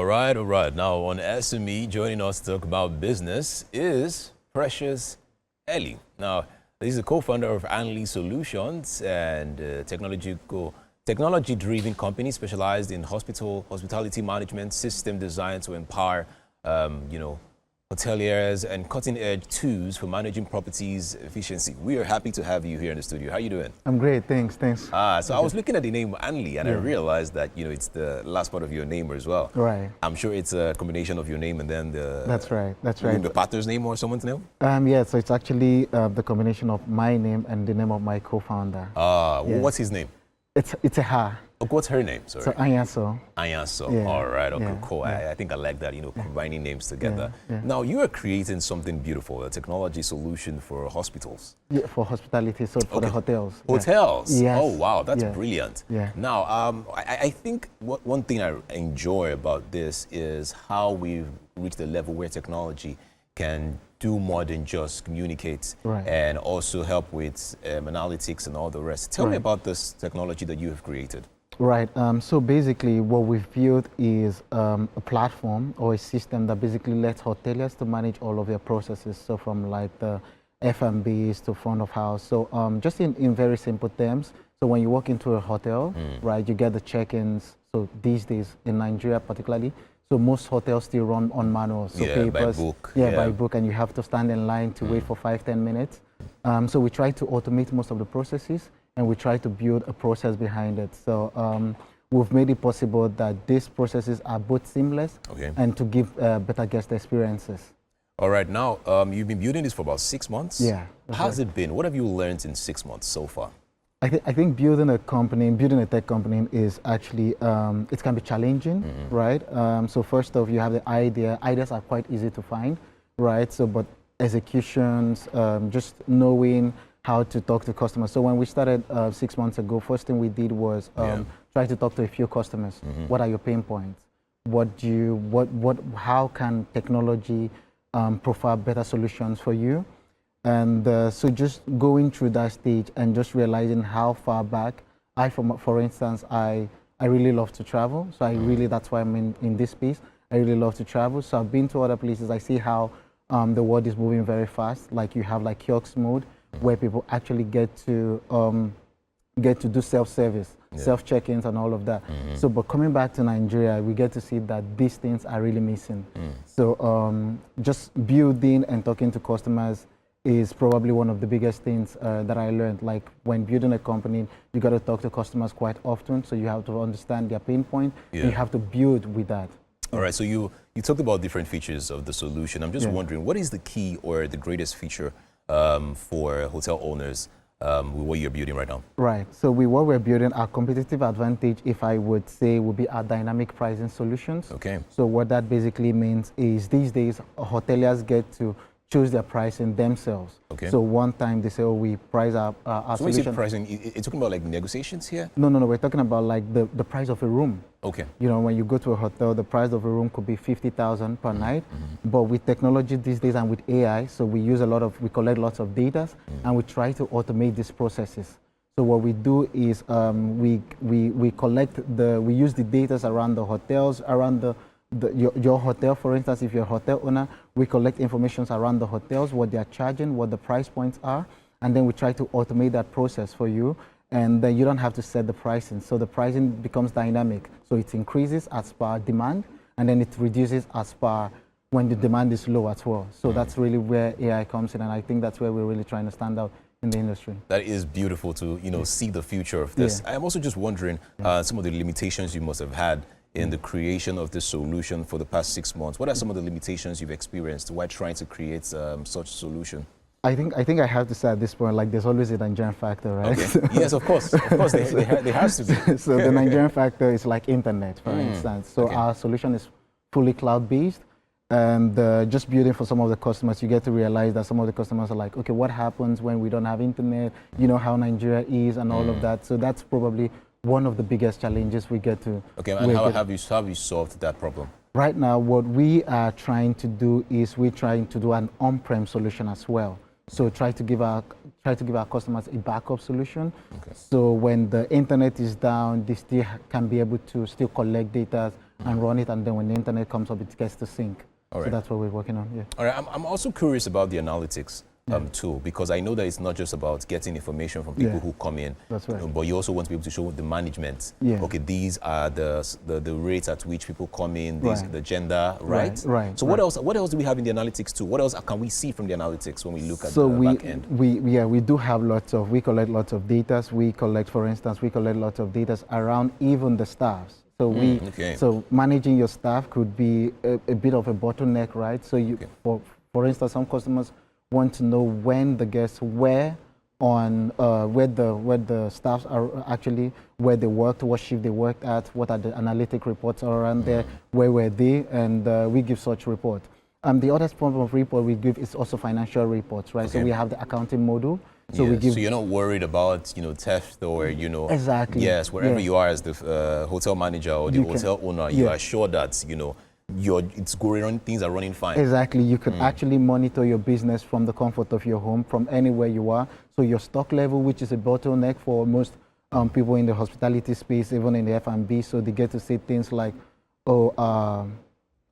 All right, all right. Now on SME, joining us to talk about business is Precious Ellie. Now, he's the co-founder of Anli Solutions and technology-driven company specialized in hospitality management, system design to empower, hoteliers and cutting-edge tools for managing properties efficiency. We are happy to have you here in the studio. How are you doing? I'm great, thanks. So I was looking at the name Anli and I realized that, it's the last part of your name as well. Right. I'm sure it's a combination of your name and then the... That's right. The partner's name or someone's name? Yeah, so it's actually the combination of my name and the name of my co-founder. What's his name? It's a her. What's her name? Sorry. So Anyaso. Anyaso. Yeah. All right. Okay, Yeah. cool. Yeah. I think I like that, combining names together. Yeah. Now, you are creating something beautiful, a technology solution for hospitals. Yeah, for hospitality, so for the hotels. Hotels? Yes. Oh, wow. That's Yeah. brilliant. Yeah. Now, I think one thing I enjoy about this is how we've reached a level where technology can do more than just communicate and also help with analytics and all the rest. Tell me about this technology that you have created. Right. So basically, what we've built is a platform or a system that basically lets hoteliers to manage all of their processes. So from like the F&Bs to front of house. So just in very simple terms. So when you walk into a hotel, right, you get the check-ins. So these days in Nigeria particularly, so most hotels still run on manual. So papers, by book. By book, and you have to stand in line to wait for 5-10 minutes. So we try to automate most of the processes, and we try to build a process behind it. So we've made it possible that these processes are both seamless and to give better guest experiences. All right, now you've been building this for about 6 months. Yeah. How's it been? What have you learned in 6 months so far? I think building a tech company is actually, it can be challenging, right? So first off, you have the idea. Ideas are quite easy to find, right? So, but executions, just knowing how to talk to customers. So when we started 6 months ago, first thing we did was try to talk to a few customers. What are your pain points? How can technology provide better solutions for you? And so just going through that stage and just realizing how far back for instance, I really love to travel. So that's why I'm in this space. I really love to travel. So I've been to other places. I see how the world is moving very fast. Like you have like kiosk mode where people actually get to do self-service, self-check-ins and all of that. So, but coming back to Nigeria, we get to see that these things are really missing. So just building and talking to customers is probably one of the biggest things that I learned. Like when building a company, you got to talk to customers quite often. So you have to understand their pain point. You have to build with that. All right, so you talked about different features of the solution. I'm just wondering, what is the key or the greatest feature for hotel owners with what you're building right now? Right, so what we're building, our competitive advantage, if I would say, would be our dynamic pricing solutions. Okay. So what that basically means is these days, hoteliers get to choose their pricing themselves. Okay. So one time they say, oh, we price our so solution. So pricing, you're talking about like negotiations here? No, we're talking about like the price of a room. Okay. When you go to a hotel, the price of a room could be 50,000 per night. But with technology these days and with AI, so we collect lots of data and we try to automate these processes. So what we do is we use the data around the hotels, around your hotel, for instance, if you're a hotel owner, we collect information around the hotels, what they are charging, what the price points are, and then we try to automate that process for you, and then you don't have to set the pricing. So the pricing becomes dynamic. So it increases as per demand, and then it reduces as per when the demand is low as well. So that's really where AI comes in, and I think that's where we're really trying to stand out in the industry. That is beautiful to see the future of this. I'm also just wondering some of the limitations you must have had in the creation of this solution for the past 6 months. What are some of the limitations you've experienced while trying to create such solution? I think I have to say at this point, like there's always a Nigerian factor, right? Okay. Yes, of course, there has to be. So the Nigerian factor is like internet, for instance. So our solution is fully cloud-based, and just building for some of the customers, you get to realize that some of the customers are like, okay, what happens when we don't have internet? You know how Nigeria is and all of that. So that's probably one of the biggest challenges we get to. Okay, and how have you solved that problem? Right now, what we are trying to do is we're trying to do an on-prem solution as well. So try to give our customers a backup solution. Okay. So when the internet is down, they still can be able to still collect data and run it, and then when the internet comes up, it gets to sync. So that's what we're working on. Yeah. All right. I'm also curious about the analytics tool, because I know that it's not just about getting information from people who come in. That's right. But you also want to be able to show the management. Yeah. Okay, these are the rates at which people come in. These the gender, right? Right. So what else? What else do we have in the analytics tool? What else can we see from the analytics when we look at the back end? We do have we collect lots of data. We collect, for instance, lots of data around even the staffs. So so managing your staff could be a bit of a bottleneck, right? So for instance, some customers want to know when the guests were on, where the staffs are actually, where they worked, what shift they worked at, what are the analytic reports around there, where were they, and we give such report. The other form of report we give is also financial reports, right? So we have the accounting module. So we give. So you're not worried about theft or Exactly. Yes, wherever you are as the hotel manager or the hotel owner, you are sure that it's going on, things are running fine. Exactly. You can actually monitor your business from the comfort of your home, from anywhere you are. So your stock level, which is a bottleneck for most people in the hospitality space, even in the F&B, so they get to see things like,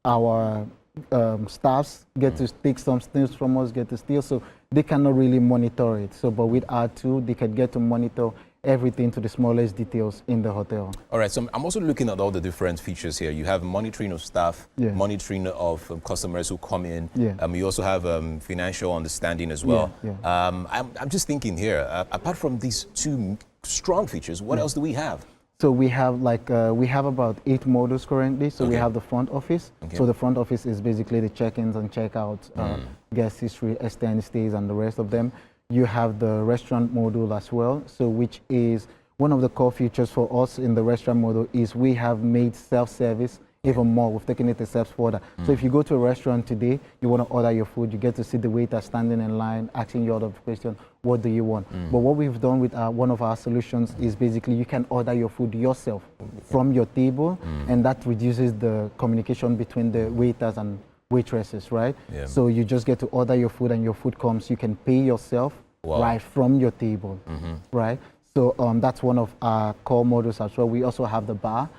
our staffs get to take some things from us, get to steal, so they cannot really monitor it. So, but with our tool, they can get to monitor everything to the smallest details in the hotel. All right, so I'm also looking at all the different features here. You have monitoring of staff, monitoring of customers who come in. You also have financial understanding as well. I'm just thinking here, apart from these two strong features, what else do we have? So we have we have about 8 modules currently. So we have the front office. So the front office is basically the check-ins and check-outs, guest history, extended stays, and the rest of them. You have the restaurant module as well. So which is one of the core features for us in the restaurant module is we have made self-service even more. We've taken it a step further. So if you go to a restaurant today, you want to order your food, you get to see the waiter standing in line, asking you all of the question, what do you want? But what we've done with one of our solutions is basically you can order your food yourself from your table, and that reduces the communication between the waiters and waitresses, right? So you just get to order your food and your food comes. You can pay yourself right from your table, right? So that's one of our core models as well. We also have the bar.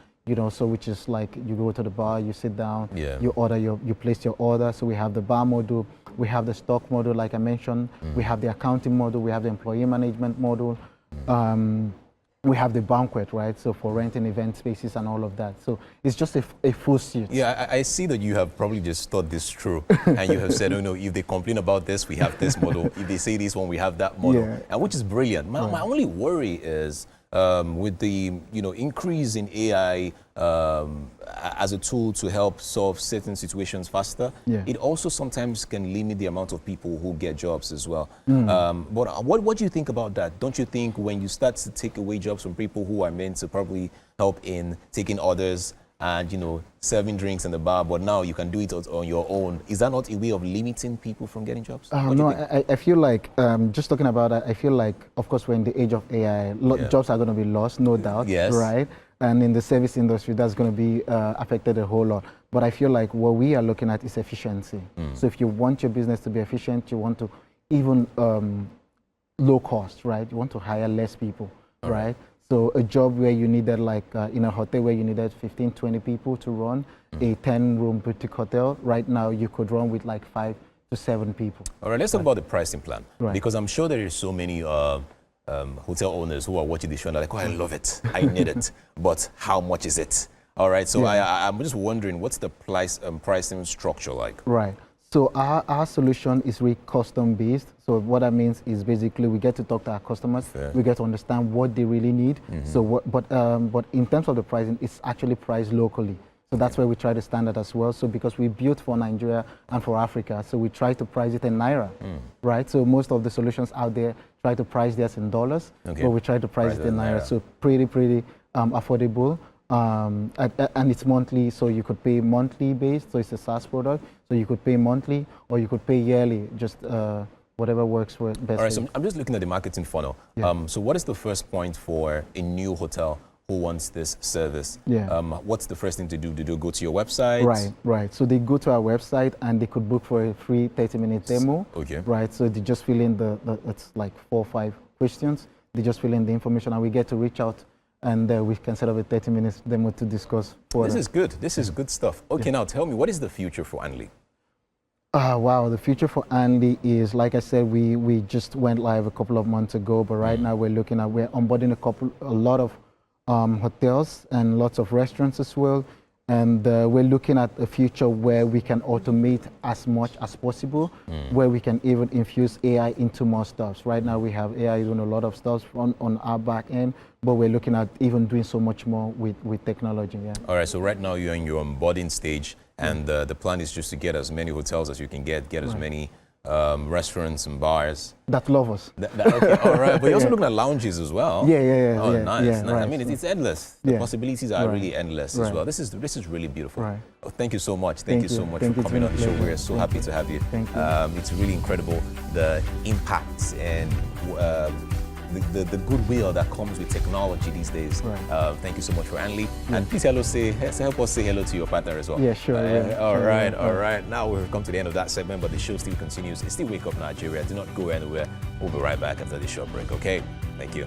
So which is like you go to the bar, you sit down, you order you place your order. So we have the bar module, we have the stock module, like I mentioned, we have the accounting module, we have the employee management module, we have the banquet, right? So for renting event spaces and all of that. So it's just a full suite. Yeah, I see that you have probably just thought this through, and you have said, if they complain about this, we have this model. If they say this one, we have that model, and which is brilliant. My only worry is with the increase in AI as a tool to help solve certain situations faster, it also sometimes can limit the amount of people who get jobs as well. But what do you think about that? Don't you think when you start to take away jobs from people who are meant to probably help in taking orders and serving drinks in the bar, but now you can do it on your own, is that not a way of limiting people from getting jobs? No, I feel like just talking about that, I feel like, of course, we're in the age of AI, jobs are going to be lost, no doubt, right? And in the service industry, that's going to be affected a whole lot. But I feel like what we are looking at is efficiency. So if you want your business to be efficient, you want to even low cost, right? You want to hire less people, right? So a job where you needed in a hotel where you needed 15, 20 people to run a 10-room boutique hotel, right now you could run with 5 to 7 people. All right, let's talk about the pricing plan. Because I'm sure there are so many hotel owners who are watching the show and are like, I love it, I need it, but how much is it? All right, so I'm just wondering, what's the pricing structure like? Right. So our solution is really custom based. So what that means is basically we get to talk to our customers. We get to understand what they really need. So but in terms of the pricing, it's actually priced locally. So that's where we try to standard as well. So because we built for Nigeria and for Africa, so we try to price it in Naira, right? So most of the solutions out there try to price theirs in dollars, but we try to price it in Naira. So pretty affordable. And it's monthly, so you could pay monthly based, so it's a SaaS product, so you could pay monthly or you could pay yearly, just whatever works for best. All right, so I'm just looking at the marketing funnel. So what is the first point for a new hotel who wants this service? What's the first thing to do? Do they go to your website? Right. So they go to our website and they could book for a free 30-minute demo. Right, so they just fill in it's like 4 or 5 questions. They just fill in the information and we get to reach out and we can set up a 30-minute demo to discuss further. This is good. This is good stuff. Okay, now tell me, what is the future for Anli? Wow, the future for Anli is, like I said, we just went live a couple of months ago, but right now we're onboarding a lot of hotels and lots of restaurants as well. And we're looking at a future where we can automate as much as possible, where we can even infuse AI into more stuff. Right now we have AI doing a lot of stuff on our back end, but we're looking at even doing so much more with technology. Yeah. All right, so right now you're in your onboarding stage, and the plan is just to get as many hotels as you can get as many restaurants and bars. That love us. Okay, all right, but you're also looking at lounges as well. Yeah. Oh, nice. Yeah, nice. right. I mean, it's endless. The possibilities are really endless as well. This is really beautiful. Right. Oh, thank you so much. Thank you so much for coming on the show. We're so happy to have you. Thank you. It's really incredible, the impacts and the goodwill that comes with technology these days. Right. Thank you so much for Anli. And please help us say hello to your partner as well. Yeah, sure. All right. Now we've come to the end of that segment, but the show still continues. It's still Wake Up Nigeria. Do not go anywhere. We'll be right back after this short break, okay? Thank you.